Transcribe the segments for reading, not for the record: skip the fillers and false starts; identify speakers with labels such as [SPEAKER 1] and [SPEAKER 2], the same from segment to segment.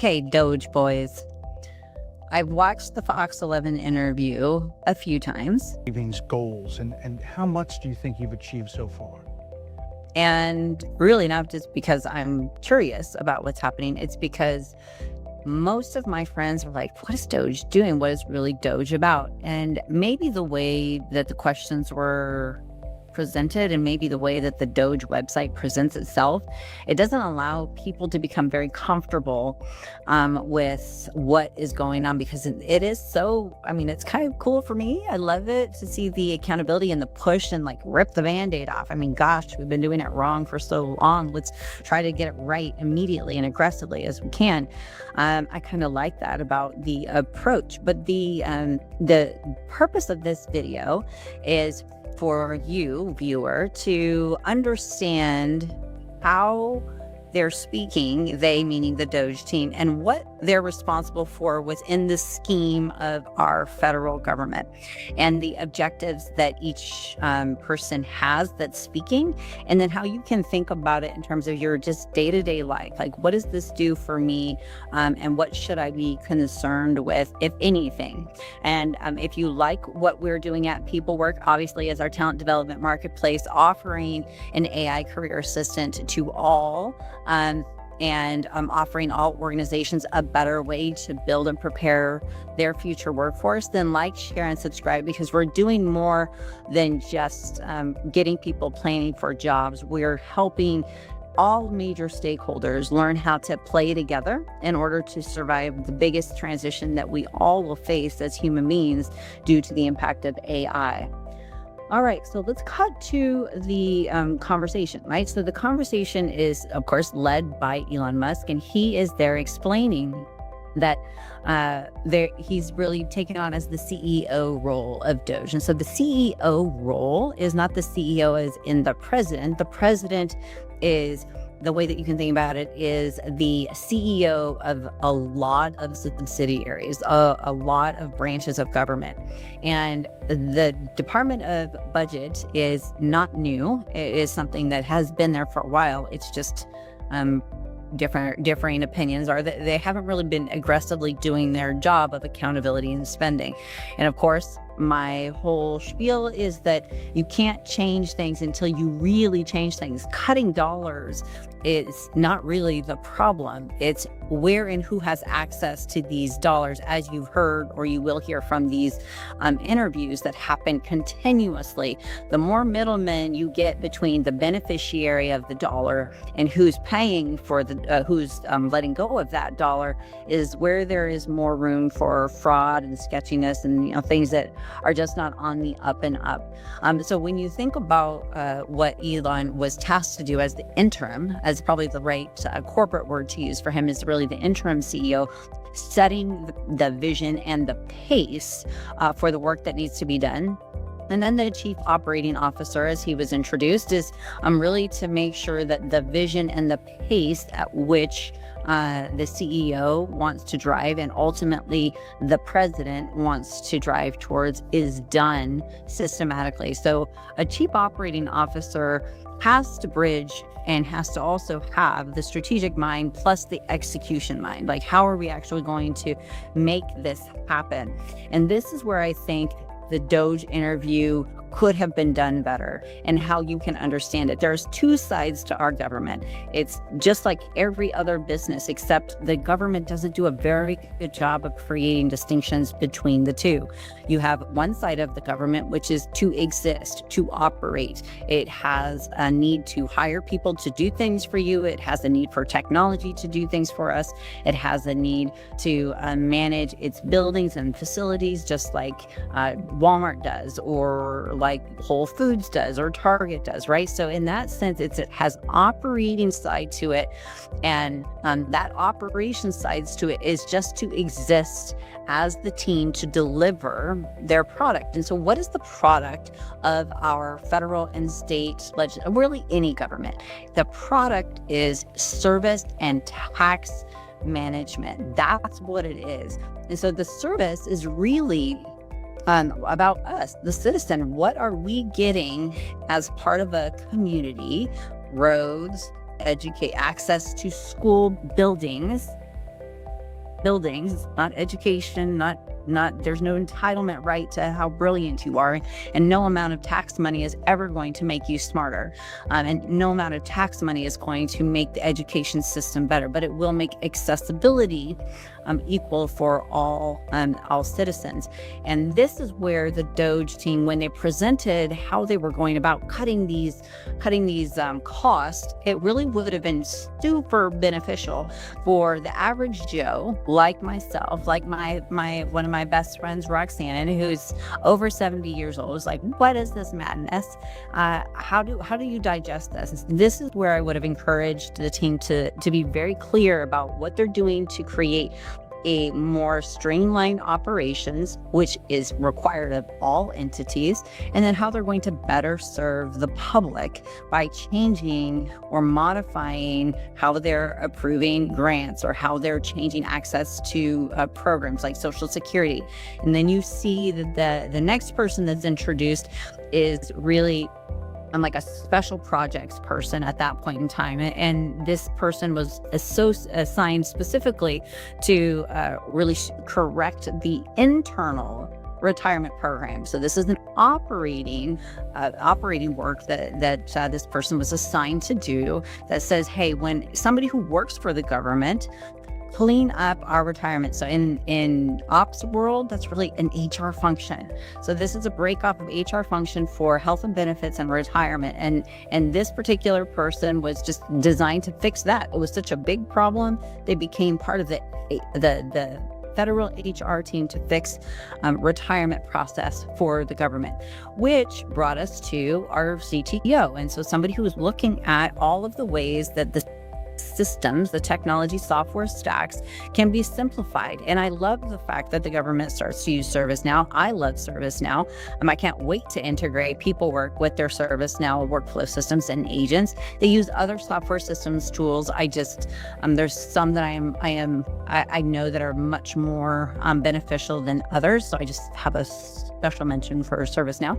[SPEAKER 1] Okay, Doge boys. I've watched the Fox 11 interview a few times.
[SPEAKER 2] Savings goals and how much do you think you've achieved so far?
[SPEAKER 1] And really not just because I'm curious about what's happening. It's because most of my friends are like, what is Doge doing? What is really Doge about? And maybe the way that the questions were presented and maybe the way that the DOGE website presents itself, it doesn't allow people to become very comfortable with what is going on, because it is so, it's kind of cool for me. I love it to see the accountability and the push and like rip the Band-Aid off. Gosh, we've been doing it wrong for so long. Let's try to get it right immediately and aggressively as we can. I kind of like that about the approach, but the purpose of this video is for you, viewer, to understand how they're speaking, they meaning the DOGE team, and what they're responsible for within the scheme of our federal government and the objectives that each person has that's speaking, and then how you can think about it in terms of your just day-to-day life. Like, what does this do for me, and what should I be concerned with, if anything? And if you like what we're doing at PeopleWork, obviously as our talent development marketplace, offering an AI career assistant to all, and offering all organizations a better way to build and prepare their future workforce, then like, share, and subscribe, because we're doing more than just getting people planning for jobs. We're helping all major stakeholders learn how to play together in order to survive the biggest transition that we all will face as human beings due to the impact of AI. All right, so let's cut to the conversation, right? So the conversation is, of course, led by Elon Musk, and he is there explaining that he's really taken on as the CEO role of DOGE. And so the CEO role is not the CEO as in the president. The president is, the way that you can think about it, is the CEO of a lot of subsidiaries, a lot of branches of government. And the Department of Budget is not new. It is something that has been there for a while. It's just differing opinions are that they haven't really been aggressively doing their job of accountability and spending. And of course, my whole spiel is that you can't change things until you really change things. Cutting dollars is not really the problem. It's where and who has access to these dollars, as you've heard or you will hear from these interviews that happen continuously. The more middlemen you get between the beneficiary of the dollar and who's paying for the who's letting go of that dollar, is where there is more room for fraud and sketchiness and things that are just not on the up and up. So when you think about what Elon was tasked to do as the interim, as probably the right corporate word to use for him, is really the interim CEO, setting the vision and the pace for the work that needs to be done. And then the chief operating officer, as he was introduced, is really to make sure that the vision and the pace at which the CEO wants to drive, and ultimately the president wants to drive towards, is done systematically. So a chief operating officer has to bridge and has to also have the strategic mind plus the execution mind. Like, how are we actually going to make this happen? And this is where I think the DOGE interview could have been done better, and how you can understand it. There's two sides to our government. It's just like every other business, except the government doesn't do a very good job of creating distinctions between the two. You have one side of the government, which is to exist, to operate. It has a need to hire people to do things for you. It has a need for technology to do things for us. It has a need to manage its buildings and facilities, just like Walmart does, or like Whole Foods does, or Target does, right? So in that sense, it has operating side to it, and that operation sides to it is just to exist as the team to deliver their product. And so what is the product of our federal and state really any government? The product is service and tax management. That's what it is. And so the service is really about us, the citizen. What are we getting as part of a community? Roads, access to school buildings, buildings, not education, not there's no entitlement right to how brilliant you are, and no amount of tax money is ever going to make you smarter, and no amount of tax money is going to make the education system better, but it will make accessibility equal for all citizens. And this is where the DOGE team, when they presented how they were going about cutting these costs, it really would have been super beneficial for the average Joe, like myself, like my one of my best friends, Roxanne, who's over 70 years old, is like, what is this madness? How do you digest this? This is where I would have encouraged the team to be very clear about what they're doing to create a more streamlined operations, which is required of all entities, and then how they're going to better serve the public by changing or modifying how they're approving grants or how they're changing access to programs like Social Security. And then you see that the next person that's introduced is really like a special projects person at that point in time. And this person was assigned specifically to really correct the internal retirement program. So this is an operating work that this person was assigned to do, that says, hey, when somebody who works for the government clean up our retirement. So in ops world, that's really an HR function. So this is a breakup of HR function for health and benefits and retirement. And this particular person was just designed to fix that. It was such a big problem. They became part of the federal HR team to fix retirement process for the government, which brought us to our CTO. And so somebody who was looking at all of the ways that the systems, the technology software stacks, can be simplified. And I love the fact that the government starts to use ServiceNow. I love ServiceNow. I can't wait to integrate PeopleWork with their ServiceNow workflow systems and agents. They use other software systems tools. There's some that I know that are much more beneficial than others. So I just have a special mention for ServiceNow.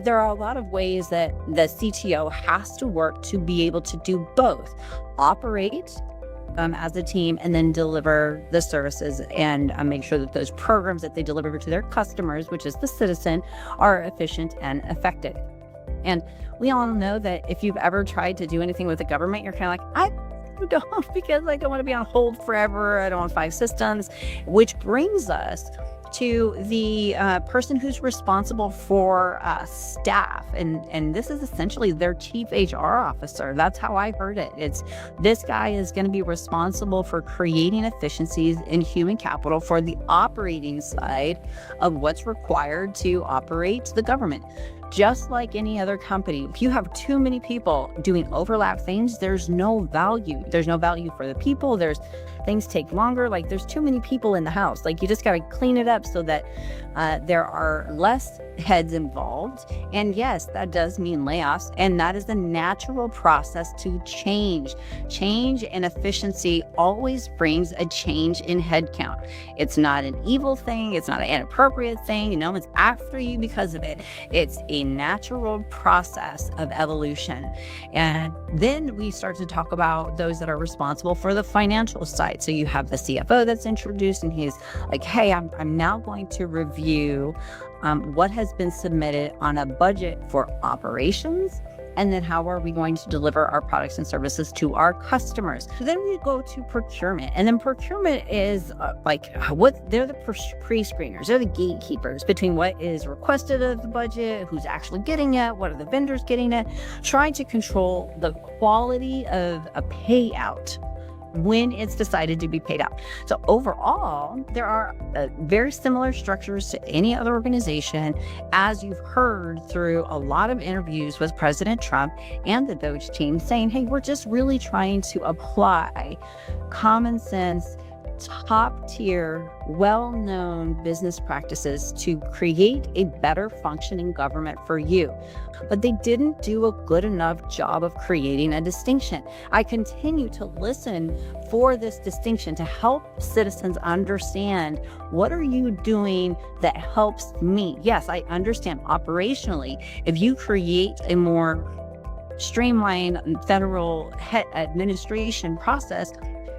[SPEAKER 1] There are a lot of ways that the CTO has to work to be able to do both: operate as a team and then deliver the services and make sure that those programs that they deliver to their customers, which is the citizen, are efficient and effective. And we all know that if you've ever tried to do anything with the government, you're kind of like, I don't, because I don't want to be on hold forever. I don't want 5 systems, which brings us to the person who's responsible for staff. And this is essentially their chief HR officer. That's how I heard it. It's this guy is going to be responsible for creating efficiencies in human capital for the operating side of what's required to operate the government. Just like any other company, if you have too many people doing overlap things, there's no value. There's no value for the people. Things take longer. Like, there's too many people in the house. Like, you just got to clean it up so that there are less heads involved. And yes, that does mean layoffs. And that is the natural process to change. Change and efficiency always brings a change in headcount. It's not an evil thing. It's not an inappropriate thing. No one's after you because of it. It's a natural process of evolution. And then we start to talk about those that are responsible for the financial side. So you have the CFO that's introduced, and he's like, hey, I'm now going to review what has been submitted on a budget for operations, and then how are we going to deliver our products and services to our customers. So then we go to procurement, and then procurement is they're the pre-screeners. They're the gatekeepers between what is requested of the budget, who's actually getting it, what are the vendors getting it, trying to control the quality of a payout when it's decided to be paid out. So overall, there are very similar structures to any other organization, as you've heard through a lot of interviews with President Trump and the DOGE team saying, hey, we're just really trying to apply common sense, top tier, well-known business practices to create a better functioning government for you. But they didn't do a good enough job of creating a distinction. I continue to listen for this distinction to help citizens understand, what are you doing that helps me? Yes, I understand operationally, if you create a more streamlined federal administration process,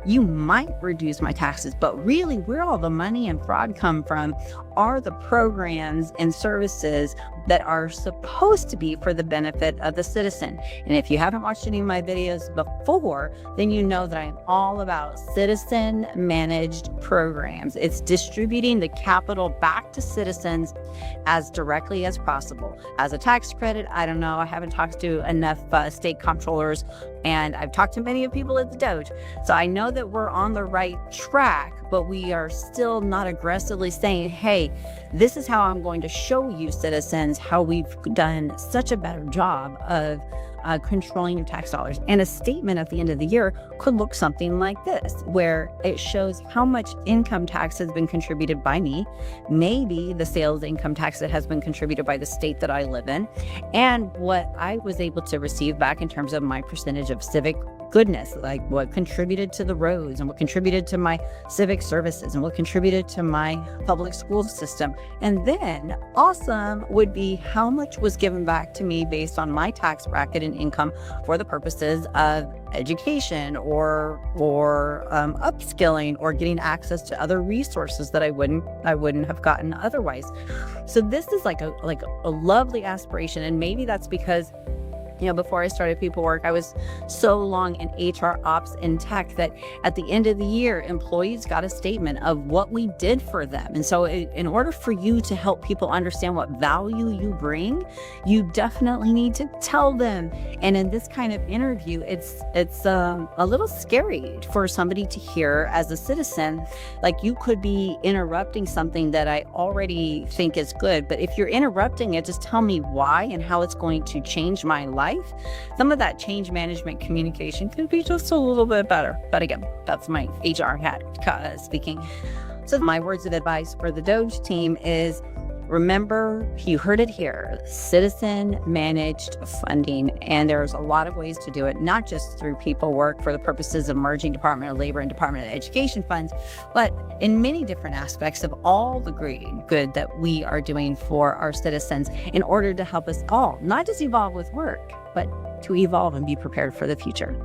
[SPEAKER 1] you might reduce my taxes, but really where all the money and fraud come from are the programs and services that are supposed to be for the benefit of the citizen. And if you haven't watched any of my videos before, then you know that I'm all about citizen managed programs. It's distributing the capital back to citizens as directly as possible. As a tax credit, I don't know, I haven't talked to enough state comptrollers, and I've talked to many of people at the DOGE. So I know that we're on the right track, but we are still not aggressively saying, hey, this is how I'm going to show you citizens how we've done such a better job of controlling your tax dollars. And a statement at the end of the year could look something like this, where it shows how much income tax has been contributed by me, maybe the sales income tax that has been contributed by the state that I live in, and what I was able to receive back in terms of my percentage of civic goodness, like what contributed to the roads and what contributed to my civic services and what contributed to my public school system. And then awesome would be how much was given back to me based on my tax bracket and income for the purposes of education or upskilling or getting access to other resources that I wouldn't have gotten otherwise. So this is like a lovely aspiration. And maybe that's because before I started people work, I was so long in HR ops and tech that at the end of the year, employees got a statement of what we did for them. And so in order for you to help people understand what value you bring, you definitely need to tell them. And in this kind of interview, it's a little scary for somebody to hear as a citizen. Like, you could be interrupting something that I already think is good, but if you're interrupting it, just tell me why and how it's going to change my life. Some of that change management communication could be just a little bit better. But again, that's my HR hat speaking. So my words of advice for the DOGE team is, remember, you heard it here, citizen managed funding. And there's a lot of ways to do it, not just through people work for the purposes of merging Department of Labor and Department of Education funds, but in many different aspects of all the great good that we are doing for our citizens in order to help us all, not just evolve with work, but to evolve and be prepared for the future.